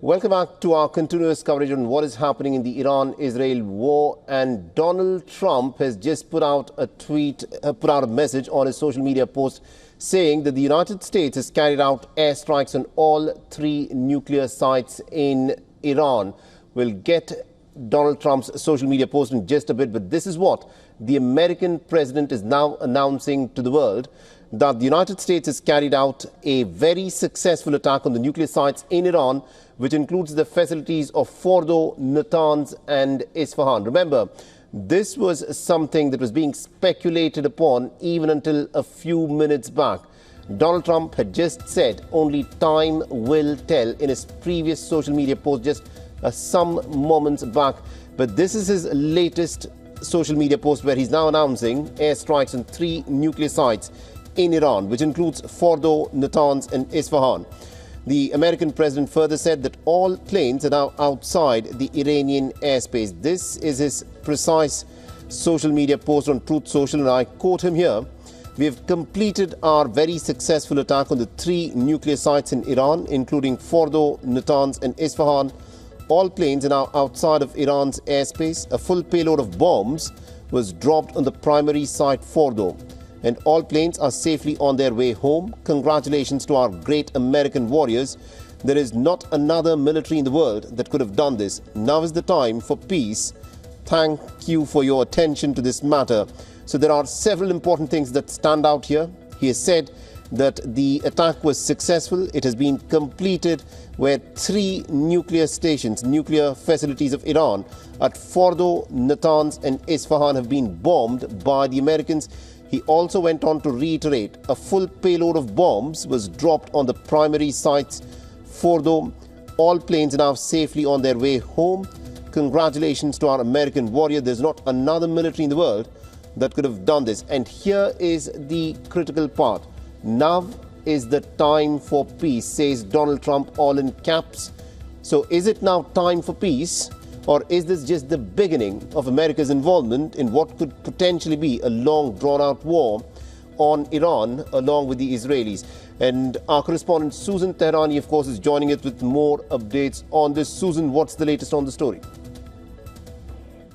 Welcome back to our continuous coverage on what is happening in the Iran-Israel war. And Donald Trump has just put out a message on his social media post saying that the United States has carried out airstrikes on all 3 nuclear sites in Iran. We'll get Donald Trump's social media post in just a bit, but this is what the American president is now announcing to the world, that the United States has carried out a very successful attack on the nuclear sites in Iran, which includes the facilities of Fordow, Natanz and Esfahan. Remember, this was something that was being speculated upon even until a few minutes back. Donald Trump had just said only time will tell in his previous social media post just some moments back. But this is his latest social media post where he's now announcing airstrikes on 3 nuclear sites in Iran, which includes Fordow, Natanz and Esfahan. The American president further said that all planes are now outside the Iranian airspace. This is his precise social media post on Truth Social, and I quote him here: "We have completed our very successful attack on the 3 nuclear sites in Iran, including Fordow, Natanz and Esfahan. All planes are now outside of Iran's airspace. A full payload of bombs was dropped on the primary site Fordow, and all planes are safely on their way home. Congratulations to our great American warriors. There is not another military in the world that could have done this. Now is the time for peace. Thank you for your attention to this matter." So there are several important things that stand out here. He has said that the attack was successful. It has been completed, where 3 nuclear stations, nuclear facilities of Iran at Fordow, Natanz and Esfahan have been bombed by the Americans. He also went on to reiterate a full payload of bombs was dropped on the primary sites Fordow. All planes are now safely on their way home. Congratulations to our American warrior. There's not another military in the world that could have done this. And here is the critical part. Now is the time for peace, says Donald Trump, all in caps. So is it now time for peace? Or is this just the beginning of America's involvement in what could potentially be a long drawn-out war on Iran along with the Israelis? And our correspondent Susan Tehrani, of course, is joining us with more updates on this. Susan, what's the latest on the story?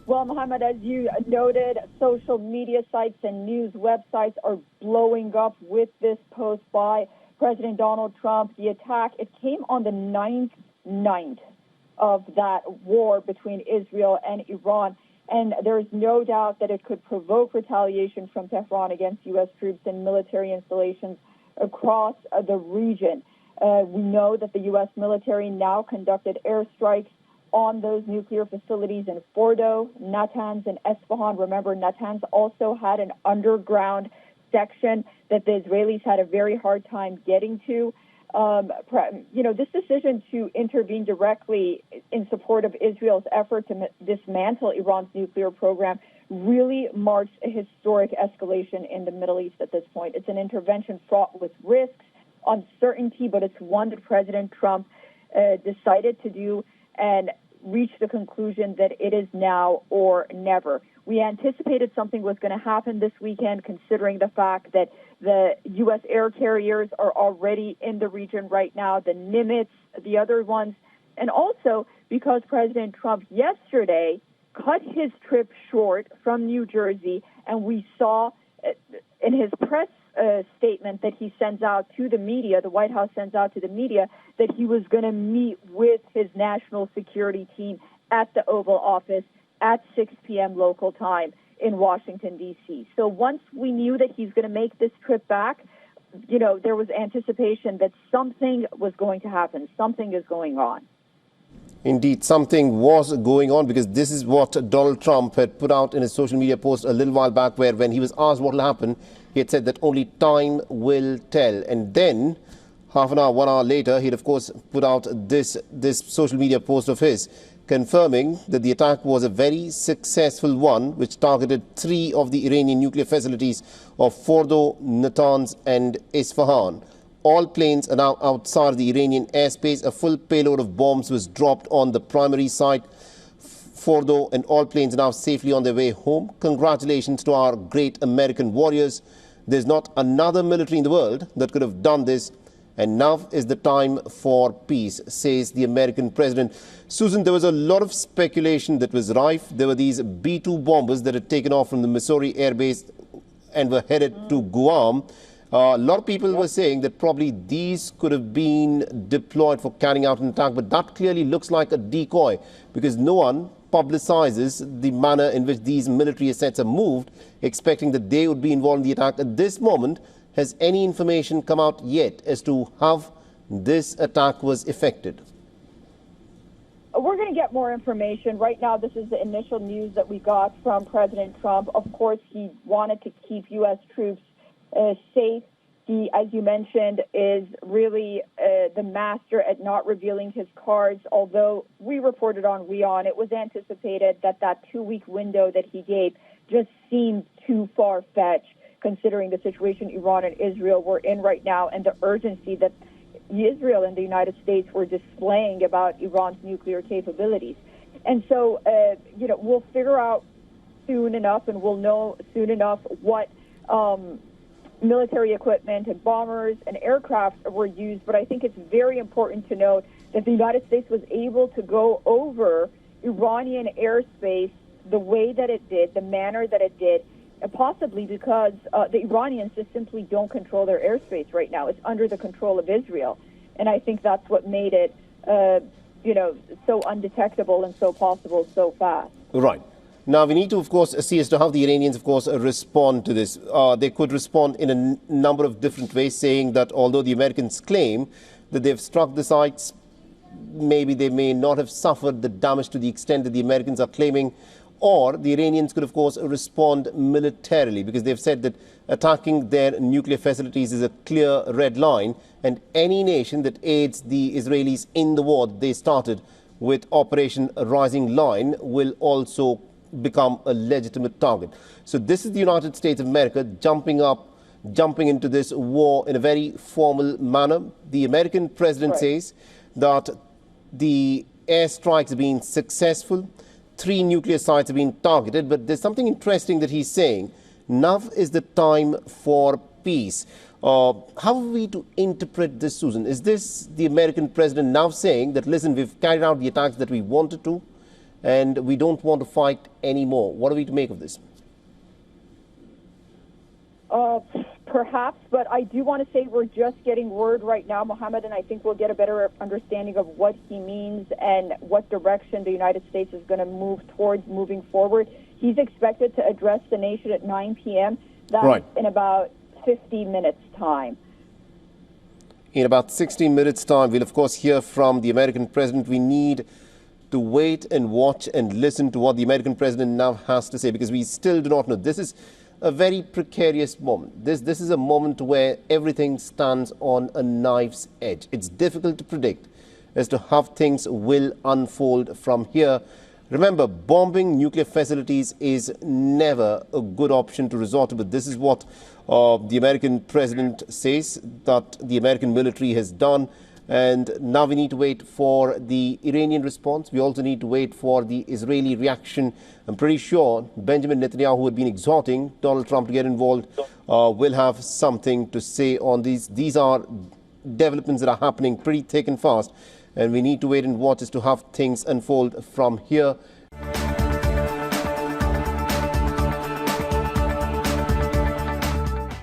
Well, Mohammed, as you noted, social media sites and news websites are blowing up with this post by President Donald Trump. The attack, it came on the 9th of that war between Israel and Iran. And there's no doubt that it could provoke retaliation from Tehran against U.S. troops and military installations across the region. We know that the U.S. military now conducted airstrikes on those nuclear facilities in Fordow, Natanz, and Esfahan. Remember, Natanz also had an underground section that the Israelis had a very hard time getting to. This decision to intervene directly in support of Israel's effort to dismantle Iran's nuclear program really marks a historic escalation in the Middle East at this point. It's an intervention fraught with risks, uncertainty, but it's one that President Trump decided to do and reach the conclusion that it is now or never. We anticipated something was going to happen this weekend, considering the fact that the U.S. air carriers are already in the region right now, the Nimitz, the other ones, and also because President Trump yesterday cut his trip short from New Jersey, and we saw in his press statement that he sends out to the media, the White House sends out to the media, that he was going to meet with his national security team at the Oval Office at 6 p.m. local time in Washington, D.C. So once we knew that he's going to make this trip back, there was anticipation that something was going to happen. Something is going on. Indeed, something was going on, because this is what Donald Trump had put out in his social media post a little while back, where when he was asked what will happen, he had said that only time will tell. And then half an hour, 1 hour later, he'd of course put out this social media post of his, confirming that the attack was a very successful one, which targeted 3 of the Iranian nuclear facilities of Fordow, Natanz and Esfahan. All planes are now outside the Iranian airspace. A full payload of bombs was dropped on the primary site Fordow, and all planes are now safely on their way home. Congratulations to our great American warriors. There's not another military in the world that could have done this. and now is the time for peace, says the American president. Susan, there was a lot of speculation that was rife. There were these B-2 bombers that had taken off from the Missouri Air Base and were headed to Guam. A lot of people were saying that probably these could have been deployed for carrying out an attack, but that clearly looks like a decoy because no one publicizes the manner in which these military assets are moved, expecting that they would be involved in the attack. At this moment, has any information come out yet as to how this attack was effected? We're going to get more information. Right now, this is the initial news that we got from President Trump. Of course, he wanted to keep U.S. troops safe. He, as you mentioned, is really the master at not revealing his cards. Although we reported on WION, it was anticipated that that 2-week window that he gave just seemed too far-fetched, considering the situation Iran and Israel were in right now and the urgency that Israel and the United States were displaying about Iran's nuclear capabilities. And so, we'll figure out soon enough, and we'll know soon enough what military equipment and bombers and aircraft were used. But I think it's very important to note that the United States was able to go over Iranian airspace the way that it did, the manner that it did, possibly because the Iranians just simply don't control their airspace right now. It's under the control of Israel. And I think that's what made it, so undetectable and so possible so fast. Right. Now, we need to, of course, see as to how the Iranians, of course, respond to this. They could respond in a number of different ways, saying that although the Americans claim that they've struck the sites, maybe they may not have suffered the damage to the extent that the Americans are claiming. Or the Iranians could, of course, respond militarily, because they've said that attacking their nuclear facilities is a clear red line, and any nation that aids the Israelis in the war they started with Operation Rising Lion will also become a legitimate target. So this is the United States of America jumping into this war in a very formal manner. The American president says that the airstrikes have been successful. 3 nuclear sites have been targeted, but there's something interesting that he's saying. Now is the time for peace. How are we to interpret this, Susan? Is this the American president now saying that, listen, we've carried out the attacks that we wanted to, and we don't want to fight anymore? What are we to make of this? Perhaps, but I do want to say we're just getting word right now, Mohammed, and I think we'll get a better understanding of what he means and what direction the United States is going to move towards moving forward. He's expected to address the nation at 9 p.m. That's in about 50 minutes' time. In about 60 minutes' time, we'll, of course, hear from the American president. We need to wait and watch and listen to what the American president now has to say, because we still do not know. This is a very precarious moment. This is a moment where everything stands on a knife's edge. It's difficult to predict as to how things will unfold from here. Remember, bombing nuclear facilities is never a good option to resort to, but this is what the American president says that the American military has done. And now we need to wait for the Iranian response. We also need to wait for the Israeli reaction. I'm pretty sure Benjamin Netanyahu, who had been exhorting Donald Trump to get involved, will have something to say on these. These are developments that are happening pretty thick and fast, and we need to wait and watch as to how things unfold from here.